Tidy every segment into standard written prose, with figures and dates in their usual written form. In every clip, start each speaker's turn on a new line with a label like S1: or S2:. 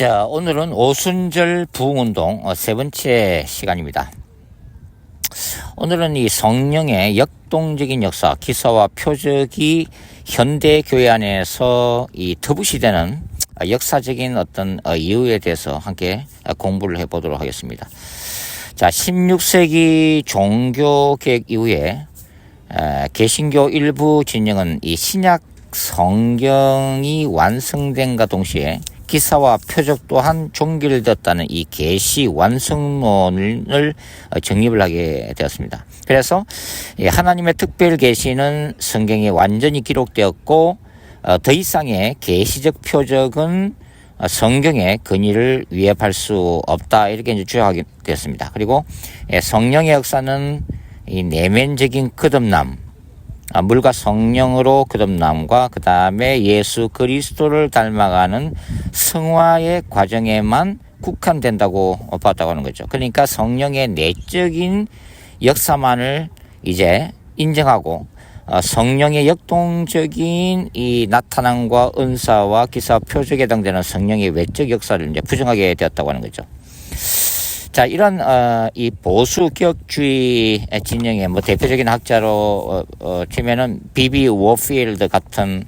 S1: 자, 오늘은 오순절 부흥운동 세 번째 시간입니다. 오늘은 이 성령의 역동적인 역사, 기사와 표적이 현대 교회 안에서 이 터부시되는 역사적인 어떤 이유에 대해서 함께 공부를 해보도록 하겠습니다. 자, 16세기 종교개혁 이후에 개신교 일부 진영은 이 신약 성경이 완성된과 동시에 기사와 표적 또한 종결되었다는 이 계시 완성론을 정립을 하게 되었습니다. 그래서 하나님의 특별 계시는 성경에 완전히 기록되었고 더 이상의 계시적 표적은 성경의 근위를 위협할 수 없다, 이렇게 이제 주장하게 되었습니다. 그리고 성령의 역사는 이 내면적인 거듭남, 물과 성령으로 거듭남과 그 다음에 예수 그리스도를 닮아가는 성화의 과정에만 국한된다고 봤다고 하는 거죠. 그러니까 성령의 내적인 역사만을 이제 인정하고 성령의 역동적인 이 나타남과 은사와 기사 표적에 해당되는 성령의 외적 역사를 이제 부정하게 되었다고 하는 거죠. 자, 이런 이 보수 개혁주의 진영의 대표적인 학자로 치면은 비비 워필드 같은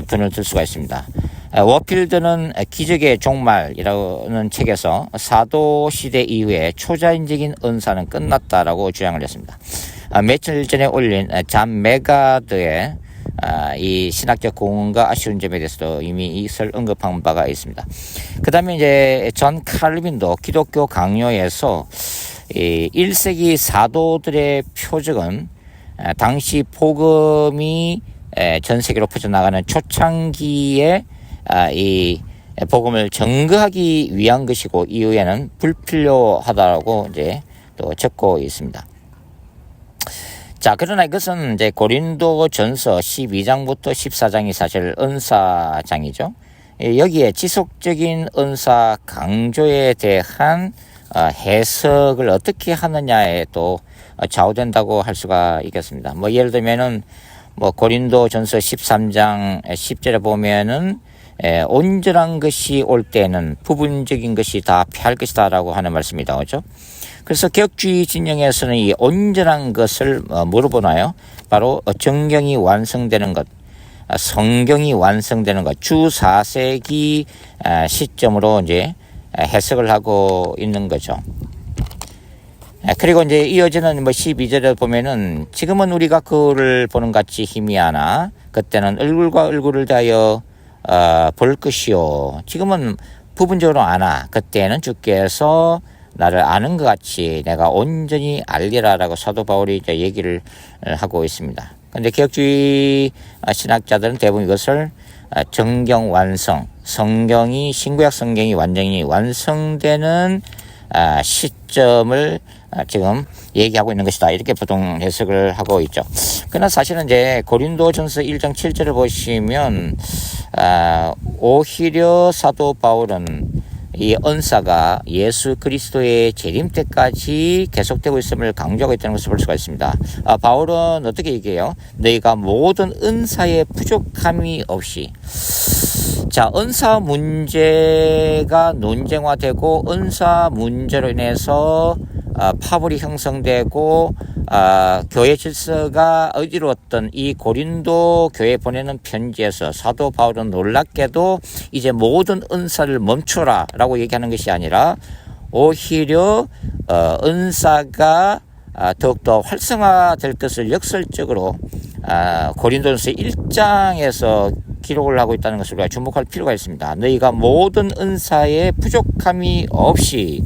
S1: 분을 들 수가 있습니다. 워필드는 기적의 종말이라는 책에서 사도 시대 이후에 초자연적인 은사는 끝났다라고 주장을 했습니다. 며칠 전에 올린 잠 메가드의 이 신학적 공헌과 아쉬운 점에 대해서도 이미 이것을 언급한 바가 있습니다. 그 다음에 이제 존 칼빈도 기독교 강요에서 이 1세기 사도들의 표적은 당시 복음이 전 세계로 퍼져나가는 초창기에 이 복음을 증거하기 위한 것이고 이후에는 불필요하다고 이제 또 적고 있습니다. 자, 그러나 이것은 이제 고린도 전서 12장부터 14장이 사실 은사장이죠. 여기에 지속적인 은사 강조에 대한 해석을 어떻게 하느냐에 또 좌우된다고 할 수가 있겠습니다. 예를 들면은 고린도 전서 13장 10절에 보면은 온전한 것이 올 때는 부분적인 것이 다 패할 것이다라고 하는 말씀이 나오죠. 그래서 개혁주의 진영에서는 이 온전한 것을 물어보나요? 바로 정경이 완성되는 것, 성경이 완성되는 것, 주 4세기 시점으로 이제 해석을 하고 있는 거죠. 그리고 이제 이어지는 12절에 보면은 지금은 우리가 그를 보는 같이 희미하나 그때는 얼굴과 얼굴을 대하여 볼 것이요. 지금은 부분적으로 아나 그때는 주께서 나를 아는 것 같이 내가 온전히 알리라라고 사도 바울이 이제 얘기를 하고 있습니다. 그런데 개혁주의 신학자들은 대부분 이것을 정경 완성, 성경이 신구약 성경이 완전히 완성되는 시점을 지금 얘기하고 있는 것이다, 이렇게 보통 해석을 하고 있죠. 그러나 사실은 이제 고린도전서 1장 7절을 보시면 오히려 사도 바울은 이 은사가 예수 그리스도의 재림 때까지 계속되고 있음을 강조하고 있다는 것을 볼 수가 있습니다. 바울은 어떻게 얘기해요? 너희가 모든 은사의 부족함이 없이, 자, 은사 문제가 논쟁화되고 은사 문제로 인해서 파벌이 형성되고 교회 질서가 어지러웠던 이 고린도 교회에 보내는 편지에서 사도 바울은 놀랍게도 이제 모든 은사를 멈춰라 라고 얘기하는 것이 아니라 오히려 은사가 더욱더 활성화될 것을 역설적으로 고린도전서 1장에서 기록을 하고 있다는 것을 우리가 주목할 필요가 있습니다. 너희가 모든 은사에 부족함이 없이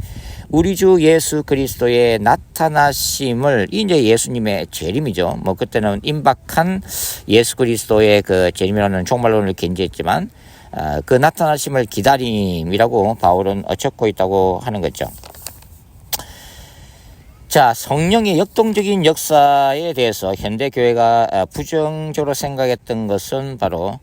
S1: 우리 주 예수 그리스도의 나타나심을, 이제 예수님의 재림이죠. 그때는 임박한 예수 그리스도의 그 재림이라는 종말론을 견지했지만 그 나타나심을 기다림이라고 바울은 적고 있다고 하는 거죠. 자, 성령의 역동적인 역사에 대해서 현대 교회가 부정적으로 생각했던 것은 바로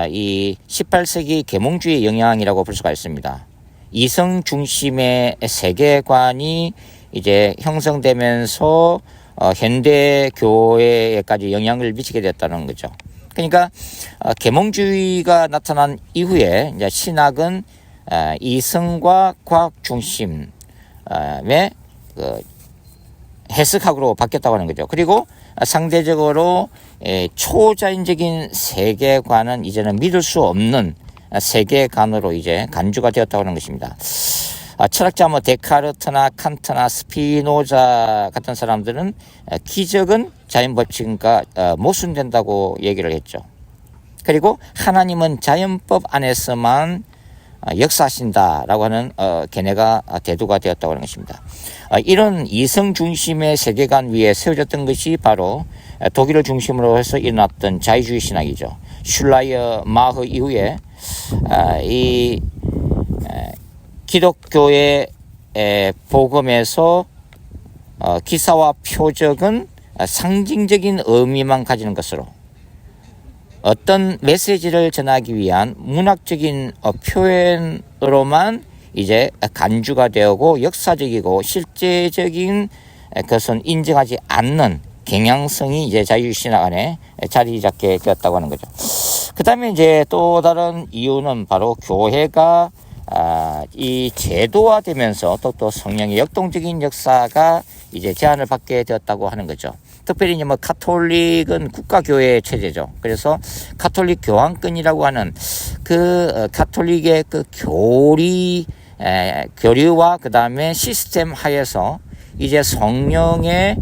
S1: 이 18세기 계몽주의 영향이라고 볼 수가 있습니다. 이성 중심의 세계관이 이제 형성되면서 현대 교회에까지 영향을 미치게 됐다는 거죠. 그러니까 계몽주의가 나타난 이후에 이제 신학은 이성과 과학 중심의 해석학으로 바뀌었다고 하는 거죠. 그리고 상대적으로 초자연적인 세계관은 이제는 믿을 수 없는 세계관으로 이제 간주가 되었다고 하는 것입니다. 철학자 데카르트나 칸트나 스피노자 같은 사람들은 기적은 자연 법칙과 모순된다고 얘기를 했죠. 그리고 하나님은 자연법 안에서만 역사하신다라고 하는 견해가 대두가 되었다고 하는 것입니다. 이런 이성 중심의 세계관 위에 세워졌던 것이 바로 독일을 중심으로 해서 일어났던 자유주의 신학이죠. 슐라이어 마흐 이후에 이 기독교의 복음에서 기사와 표적은 상징적인 의미만 가지는 것으로 어떤 메시지를 전하기 위한 문학적인 표현으로만 이제 간주가 되고 역사적이고 실제적인 것은 인정하지 않는 경향성이 이제 자유신학 안에 자리 잡게 되었다고 하는 거죠. 그 다음에 이제 또 다른 이유는 바로 교회가 이 제도화되면서 또 성령의 역동적인 역사가 이제 제한을 받게 되었다고 하는 거죠. 특별히 이제 카톨릭은 국가교회 체제죠. 그래서 카톨릭 교황권이라고 하는 카톨릭의 교리와 그 다음에 시스템 하에서 이제 성령의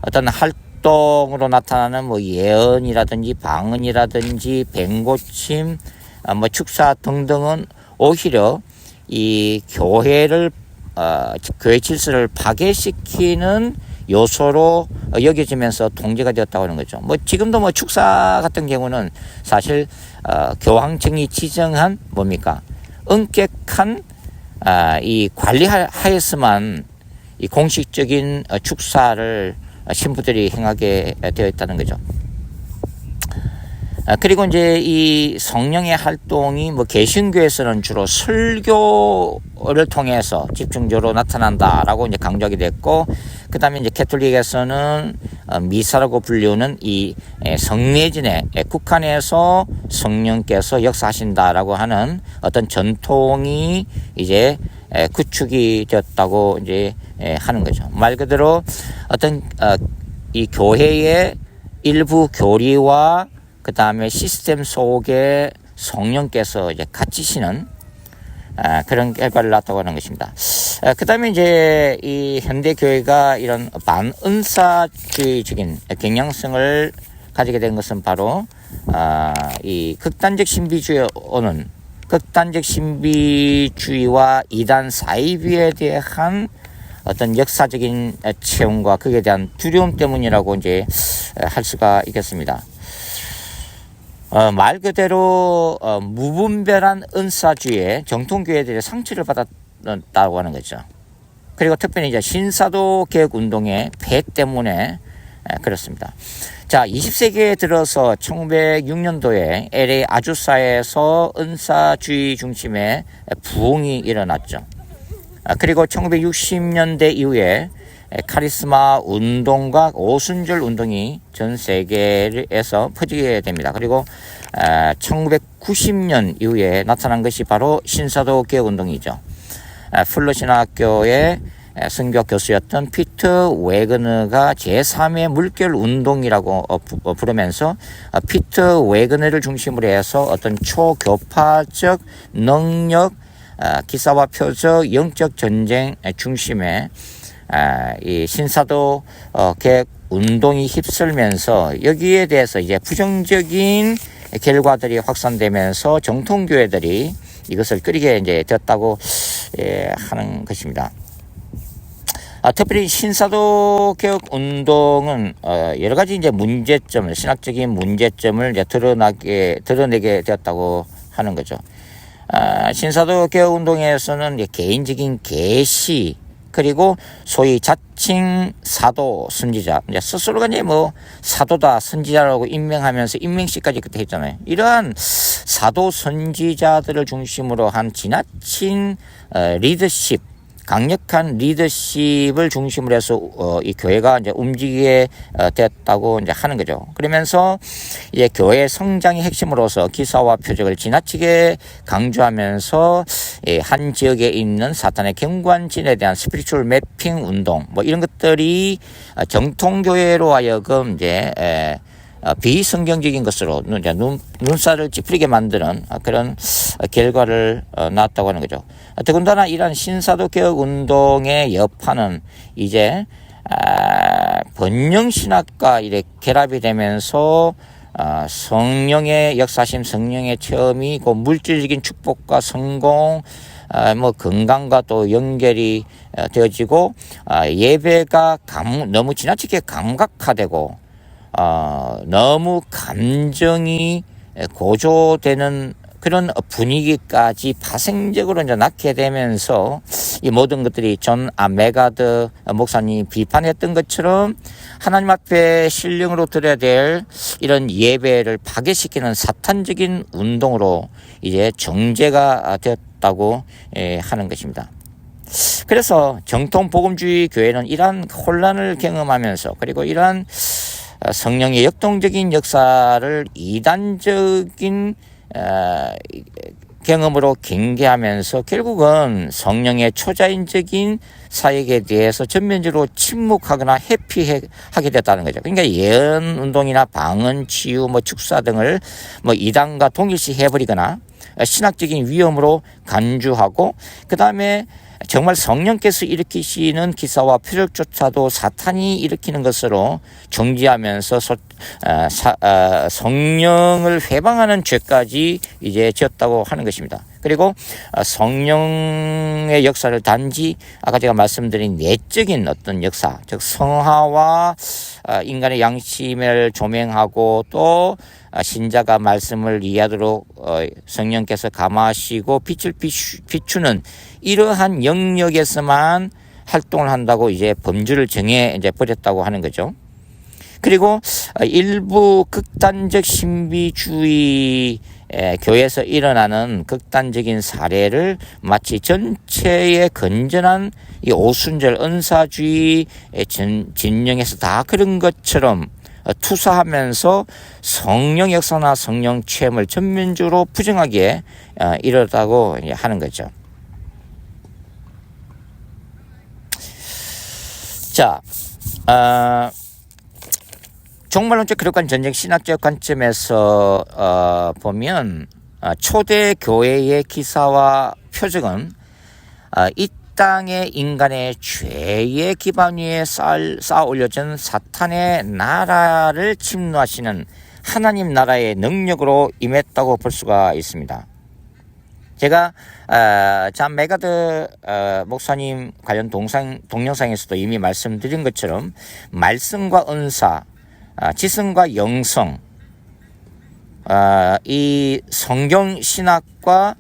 S1: 어떤 활동으로 나타나는 예언이라든지 방언이라든지 뱅고침, 축사 등등은 오히려 이 교회 질서를 파괴시키는 요소로 여겨지면서 통제가 되었다고 하는 거죠. 지금도 축사 같은 경우는 사실 교황청이 지정한 엄격한 이 관리 하에서만 이 공식적인 축사를 신부들이 행하게 되어 있다는 거죠. 그리고 이제 이 성령의 활동이 개신교에서는 주로 설교를 통해서 집중적으로 나타난다라고 이제 강조하게 됐고, 그 다음에 이제 캐톨릭에서는 미사라고 불리우는 이 성례진에 국한해서 성령께서 역사하신다라고 하는 어떤 전통이 이제 구축이 되었다고 이제 하는 거죠. 말 그대로 어떤 이 교회의 일부 교리와 그 다음에 시스템 속에 성령께서 이제 갇히시는 그런 결과를 낳았다고 하는 것입니다. 그 다음에 이제 이 현대교회가 이런 반은사주의적인 경향성을 가지게 된 것은 바로 이 극단적 신비주의와 이단 사이비에 대한 어떤 역사적인 체험과 그에 대한 두려움 때문이라고 이제 할 수가 있겠습니다. 말 그대로 무분별한 은사주의에 정통교회들의 상처를 받았다고 하는 거죠. 그리고 특별히 이제 신사도 개혁 운동의 폐 때문에 그렇습니다. 자, 20세기에 들어서 1906년도에 LA 아주사에서 은사주의 중심의 부흥이 일어났죠. 그리고 1960년대 이후에 카리스마 운동과 오순절 운동이 전 세계에서 퍼지게 됩니다. 그리고 1990년 이후에 나타난 것이 바로 신사도 개혁 운동이죠. 플러신학교의 성교학 교수였던 피터 웨그너가 제3의 물결 운동이라고 부르면서 피터 웨그너를 중심으로 해서 어떤 초교파적 능력, 기사와 표적, 영적 전쟁 중심의 이 신사도 개혁 운동이 휩쓸면서 여기에 대해서 이제 부정적인 결과들이 확산되면서 정통교회들이 이것을 끓이게 이제 되었다고 하는 것입니다. 특별히 신사도 개혁 운동은 여러 가지 이제 문제점을, 신학적인 문제점을 이제 드러내게 되었다고 하는 거죠. 신사도 개혁 운동에서는 이제 개인적인 계시, 그리고 소위 자칭 사도 선지자, 이제 스스로가 이제 사도다 선지자라고 임명하면서 임명식까지 그때 했잖아요. 이러한 사도 선지자들을 중심으로 한 지나친 리더십 강력한 리더십을 중심으로 해서 이 교회가 이제 움직이게 됐다고 이제 하는 거죠. 그러면서 이제 교회 성장의 핵심으로서 기사와 표적을 지나치게 강조하면서 한 지역에 있는 사탄의 경관진에 대한 스피리추얼 매핑 운동 뭐 이런 것들이 정통 교회로 하여금 이제 비성경적인 것으로 눈살을 찌푸리게 만드는 그런 결과를 낳았다고 하는 거죠. 더군다나 이러한 신사도 개혁 운동의 여파는 이제 번영신학과 이렇게 결합이 되면서 성령의 역사심, 성령의 체험이 그 물질적인 축복과 성공, 뭐 건강과 또 연결이 되어지고 예배가 너무 지나치게 감각화되고 너무 감정이 고조되는 그런 분위기까지 파생적으로 이제 낳게 되면서 이 모든 것들이 존 메가드 목사님이 비판했던 것처럼 하나님 앞에 신령으로 드려야 될 이런 예배를 파괴시키는 사탄적인 운동으로 이제 정제가 되었다고 하는 것입니다. 그래서 정통 복음주의 교회는 이러한 혼란을 경험하면서 그리고 이러한 성령의 역동적인 역사를 이단적인 경험으로 경계하면서 결국은 성령의 초자연적인 사역에 대해서 전면적으로 침묵하거나 회피하게 됐다는 거죠. 그러니까 예언 운동이나 방언, 치유, 축사 등을 이단과 동일시 해버리거나 신학적인 위험으로 간주하고 그 다음에 정말 성령께서 일으키시는 기사와 표적조차도 사탄이 일으키는 것으로 정지하면서 성령을 회방하는 죄까지 이제 지었다고 하는 것입니다. 그리고 성령의 역사를 단지 아까 제가 말씀드린 내적인 어떤 역사, 즉 성화와 인간의 양심을 조명하고 또 신자가 말씀을 이해하도록 성령께서 감화하시고 빛을 비추는 이러한 영역에서만 활동을 한다고 이제 범주를 정해 이제 버렸다고 하는 거죠. 그리고 일부 극단적 신비주의 교회에서 일어나는 극단적인 사례를 마치 전체의 건전한 이 오순절 은사주의 진영에서 다 그런 것처럼 투사하면서 성령 역사나 성령 체험을 전면적으로 부정하게 이르다고 하는 거죠. 자, 종말론적 기록관 전쟁 신학적 관점에서 보면 초대 교회의 기사와 표적은 이 땅의 인간의 죄의 기반 위에 쌓아 올려진 사탄의 나라를 침노하시는 하나님 나라의 능력으로 임했다고 볼 수가 있습니다. 제가 존 메가드 목사님 관련 동영상에서도 이미 말씀드린 것처럼 말씀과 은사, 지성과 영성, 이 성경 신학과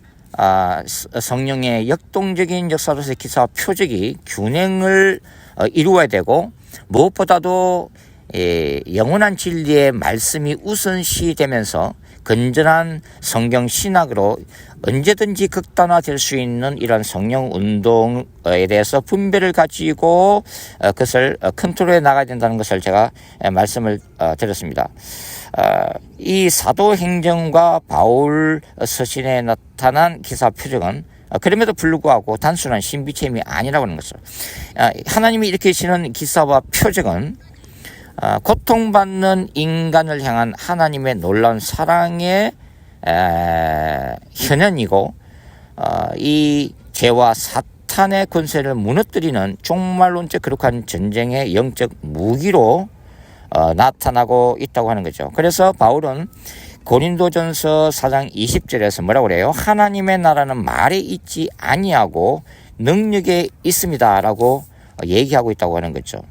S1: 성령의 역동적인 역사로서의 기사와 표적이 균형을 이루어야 되고 무엇보다도 영원한 진리의 말씀이 우선시되면서 건전한 성경 신학으로 언제든지 극단화될 수 있는 이런 성령 운동에 대해서 분별을 가지고 그것을 컨트롤해 나가야 된다는 것을 제가 말씀을 드렸습니다. 이 사도행전과 바울 서신에 나타난 기사 표적은 그럼에도 불구하고 단순한 신비체험이 아니라고 하는 것을 하나님이 일으키시는 기사와 표적은 고통받는 인간을 향한 하나님의 놀라운 사랑의 현현이고 이 죄와 사탄의 권세를 무너뜨리는 종말론적 거룩한 전쟁의 영적 무기로 나타나고 있다고 하는 거죠. 그래서 바울은 고린도전서 4장 20절에서 뭐라고 그래요? 하나님의 나라는 말에 있지 아니하고 능력에 있습니다 라고 얘기하고 있다고 하는 거죠.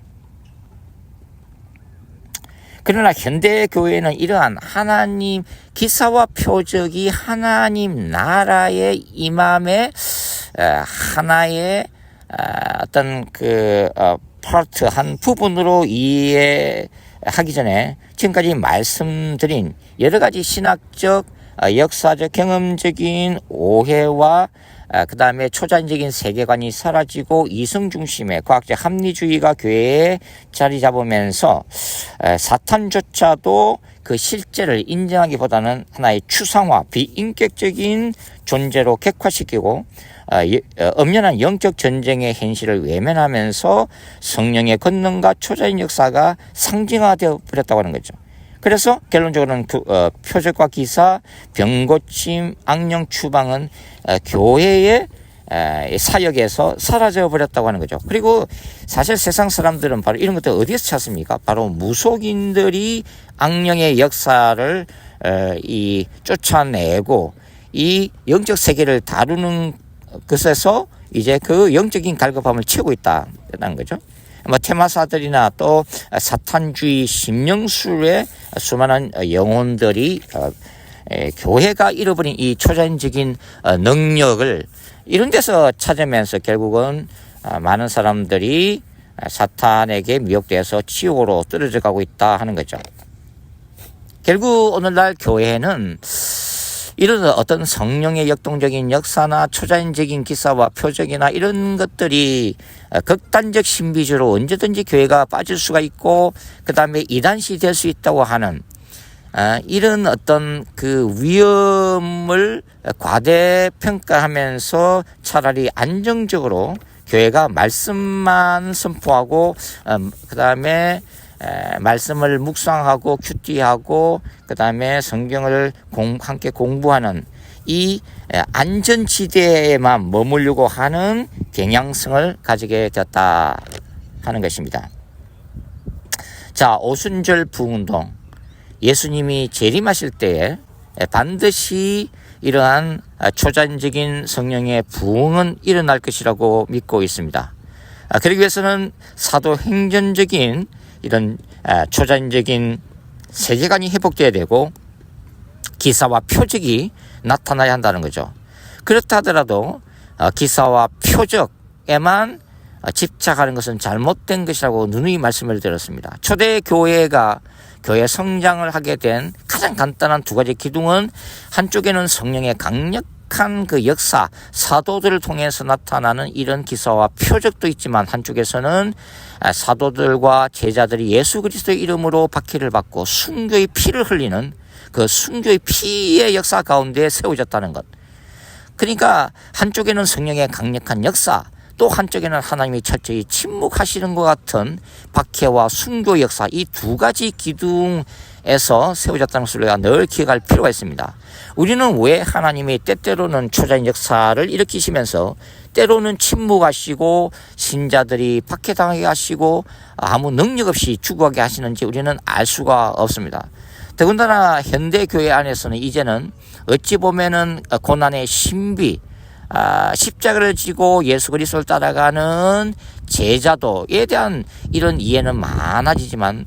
S1: 그러나 현대 교회는 이러한 하나님 기사와 표적이 하나님 나라의 임함의 하나의 어떤 파트 한 부분으로 이해하기 전에 지금까지 말씀드린 여러 가지 신학적, 역사적, 경험적인 오해와 그 다음에 초자연적인 세계관이 사라지고 이성 중심의 과학적 합리주의가 교회에 자리 잡으면서 사탄조차도 그 실제를 인정하기보다는 하나의 추상화, 비인격적인 존재로 객화시키고 엄연한 영적 전쟁의 현실을 외면하면서 성령의 권능과 초자연 역사가 상징화되어 버렸다고 하는 거죠. 그래서 결론적으로는 표적과 기사, 병고침, 악령 추방은 교회의 사역에서 사라져 버렸다고 하는 거죠. 그리고 사실 세상 사람들은 바로 이런 것들 어디에서 찾습니까? 바로 무속인들이 악령의 역사를 쫓아내고 이 영적 세계를 다루는 것에서 이제 그 영적인 갈급함을 채우고 있다는 거죠. 뭐 테마사들이나 또 사탄주의 심령술의 수많은 영혼들이 교회가 잃어버린 이 초자연적인 능력을 이런 데서 찾으면서 결국은 많은 사람들이 사탄에게 미혹되어서 지옥으로 떨어져 가고 있다 하는 거죠. 결국 오늘날 교회는 이런 어떤 성령의 역동적인 역사나 초자연적인 기사와 표적이나 이런 것들이 극단적 신비주로 언제든지 교회가 빠질 수가 있고 그 다음에 이단시 될 수 있다고 하는 이런 어떤 그 위험을 과대평가하면서 차라리 안정적으로 교회가 말씀만 선포하고 그 다음에 말씀을 묵상하고 큐티하고 그 다음에 성경을 함께 공부하는 이 안전지대에만 머물려고 하는 경향성을 가지게 되었다 하는 것입니다. 자, 오순절 부흥운동, 예수님이 재림하실 때에 반드시 이러한 초자연적인 성령의 부흥은 일어날 것이라고 믿고 있습니다. 그러기 위해서는 사도행전적인 이런 초자연적인 세계관이 회복되어야 되고 기사와 표적이 나타나야 한다는 거죠. 그렇다 하더라도 기사와 표적에만 집착하는 것은 잘못된 것이라고 누누이 말씀을 드렸습니다. 초대 교회가 교회 성장을 하게 된 가장 간단한 두 가지 기둥은 한쪽에는 성령의 강력한 그 역사, 사도들을 통해서 나타나는 이런 기사와 표적도 있지만 한쪽에서는 사도들과 제자들이 예수 그리스도의 이름으로 박해를 받고 순교의 피를 흘리는 그 순교의 피의 역사 가운데 세워졌다는 것. 그러니까 한쪽에는 성령의 강력한 역사, 또 한쪽에는 하나님이 철저히 침묵하시는 것 같은 박해와 순교 역사, 이 두 가지 기둥에서 세워졌다는 것을 우리가 늘 기억할 필요가 있습니다. 우리는 왜 하나님이 때때로는 초자연 역사를 일으키시면서 때로는 침묵하시고 신자들이 박해당하게 하시고 아무 능력 없이 죽어가게 하시는지 우리는 알 수가 없습니다. 더군다나 현대교회 안에서는 이제는 어찌 보면은 고난의 신비, 십자가를 지고 예수 그리스도를 따라가는 제자도에 대한 이런 이해는 많아지지만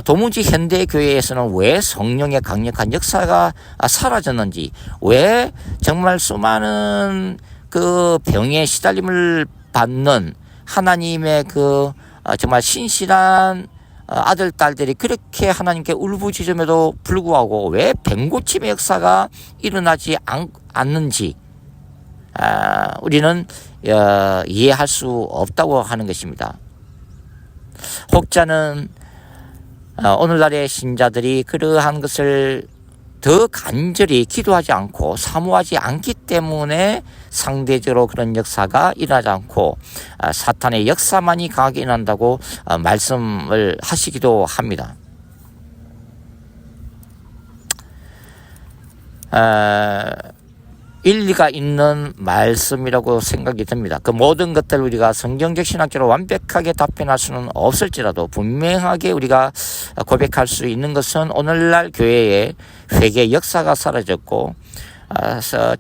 S1: 도무지 현대교회에서는 왜 성령의 강력한 역사가 사라졌는지, 왜 정말 수많은 그 병에 시달림을 받는 하나님의 그 정말 신실한 아들, 딸들이 그렇게 하나님께 울부짖음에도 불구하고 왜 병고침의 역사가 일어나지 않는지 우리는 이해할 수 없다고 하는 것입니다. 혹자는 오늘날의 신자들이 그러한 것을 더 간절히 기도하지 않고 사모하지 않기 때문에 상대적으로 그런 역사가 일어나지 않고 사탄의 역사만이 강하게 일어난다고 말씀을 하시기도 합니다. 일리가 있는 말씀이라고 생각이 듭니다. 그 모든 것들을 우리가 성경적 신학적으로 완벽하게 답변할 수는 없을지라도 분명하게 우리가 고백할 수 있는 것은 오늘날 교회의 회개 역사가 사라졌고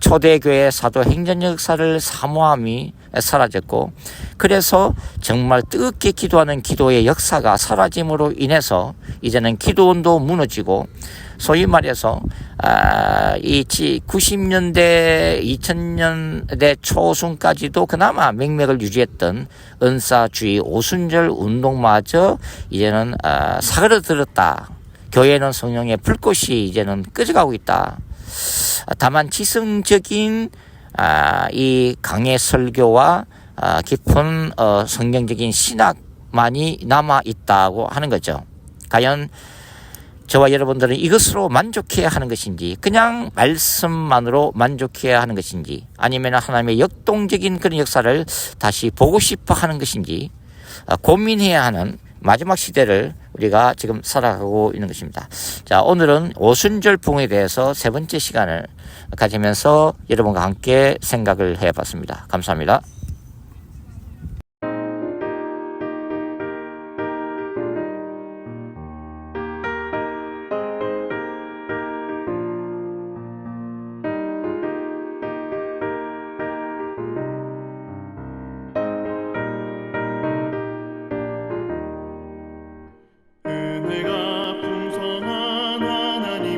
S1: 초대교회 사도행전 역사를 사모함이 사라졌고, 그래서 정말 뜨겁게 기도하는 기도의 역사가 사라짐으로 인해서 이제는 기도원도 무너지고, 소위 말해서 이 90년대 2000년대 초순까지도 그나마 맥락을 유지했던 은사주의 오순절 운동마저 이제는 사그러들었다. 교회는 성령의 불꽃이 이제는 꺼져가고 있다. 다만 지성적인 이 강의 설교와 깊은 성경적인 신학만이 남아 있다고 하는 거죠. 과연 저와 여러분들은 이것으로 만족해야 하는 것인지, 그냥 말씀만으로 만족해야 하는 것인지, 아니면 하나님의 역동적인 그런 역사를 다시 보고 싶어 하는 것인지 고민해야 하는 마지막 시대를 우리가 지금 살아가고 있는 것입니다. 자, 오늘은 오순절 부흥에 대해서 세 번째 시간을 가지면서 여러분과 함께 생각을 해봤습니다. 감사합니다.
S2: 은혜가 풍성한 하나님은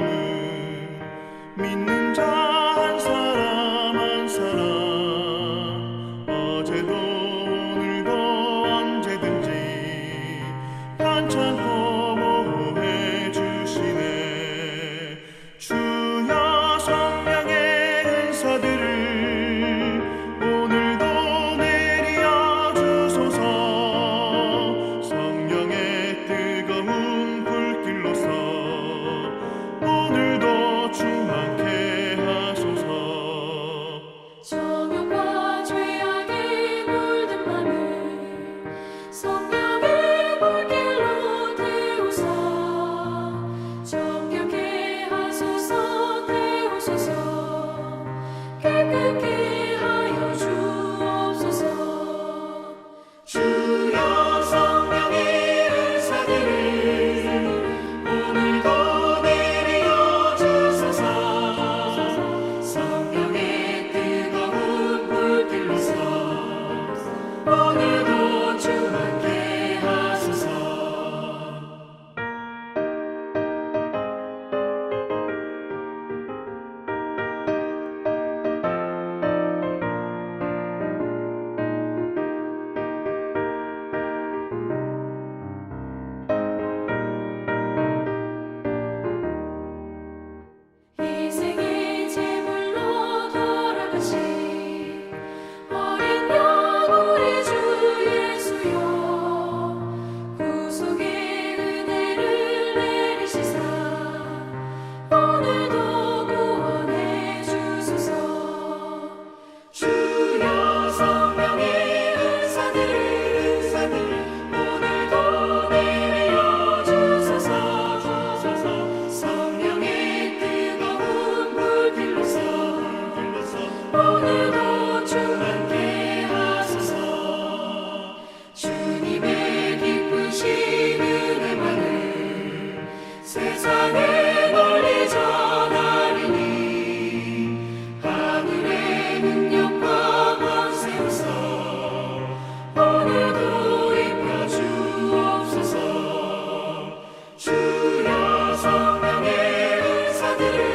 S2: 믿는 자 한 사람 한 사람 어제도 오늘도 언제든지 편찮고 보호해 주시네. 주여 성령의 은사들을 오늘도 내려 주소서. 성령의 뜨거운 불길로서 오늘도 충만케 하소서.
S3: 정욕과 죄악에 물든 맘을 성령의 불길로 태우사. 정결케 하소서. 태우소서. 깨끗게 하여 주옵소서.
S2: 주여 성령의 은사들을 오늘도 내려 주소서. 성령의 뜨거운 불길로서 오늘도 충만케 하소서.
S3: 희생의 제물로 돌아가신 어린 양 우리 주 예수여. 구속의 은혜를 내리시사 오늘도 구원해 주소서.
S2: 주여 성령의 은사들을 오늘도 내려 주소서. 성령의 뜨거운 불길로서 오늘도 충만케 하소서. 주님의 기쁘신 은혜만을 세상에 널리 전하리니 하늘의 능력과 권세로서 오늘도 입혀 주옵소서. 주여 성령의 은사들을